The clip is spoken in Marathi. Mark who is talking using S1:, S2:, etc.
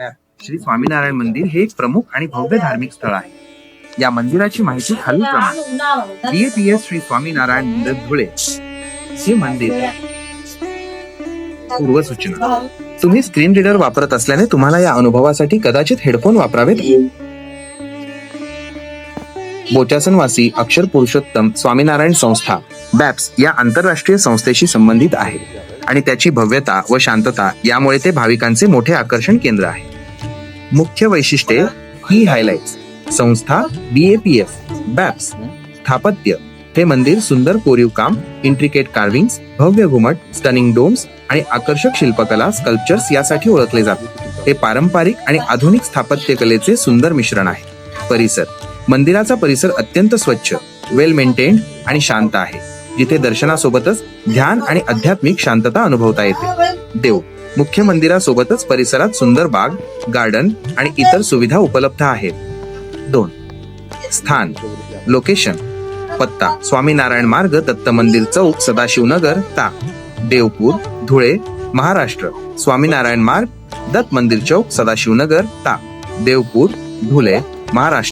S1: श्री स्वामीनारायण मंदिर हे एक प्रमुख आणि भव्य धार्मिक स्थळ आहे. या मंदिराची माहिती खालीलप्रमाणे. BAPS श्री स्वामीनारायण मंदिर धुळे हे मंदिर. पूर्वसूचना. तुम्ही स्क्रीन रीडर वापरत असल्याने तुम्हाला या अनुभवासाठी कदाचित हेडफोन वापरावेत. बोचासनवासी अक्षर पुरुषोत्तम स्वामीनारायण संस्था BAPS या आंतरराष्ट्रीय संस्थेशी संबंधित आहे आणि त्याची भव्यता व शांतता यामुळे ते भाविकांचे मोठे आकर्षण केंद्र आहे. मुख्य वैशिष्ट्ये ही हायलाइट्स. संस्था BAPS. स्थापत्य. हे मंदिर सुंदर कोरीव काम, इंट्रिकेट कार्विंग्स, भव्य घुमट, स्टनिंग डोम्स आणि आकर्षक शिल्पकला स्कल्पचर्स यासाठी ओळखले जाते. हे पारंपरिक आणि आधुनिक स्थापत्य कलेचे सुंदर मिश्रण आहे. परिसर. मंदिराचा परिसर अत्यंत स्वच्छ, वेल मेंटेन्ड आणि शांत आहे, जिथे दर्शनासोबतच ध्यान आणि आध्यात्मिक शांतता अनुभवता येते. देव. मुख्य मंदिरासोबतच परिसरात सुंदर बाग, गार्डन आणि इतर सुविधा उपलब्ध आहेत. 2. स्थान. लोकेशन. पत्ता. स्वामीनारायण मार्ग, दत्त मंदिर चौक, सदाशिवनगर, ता. देवपूर, धुळे, महाराष्ट्र. स्वामीनारायण मार्ग, दत्त मंदिर चौक, सदाशिवनगर, ता. देवपूर, धुळे, महाराष्ट्र.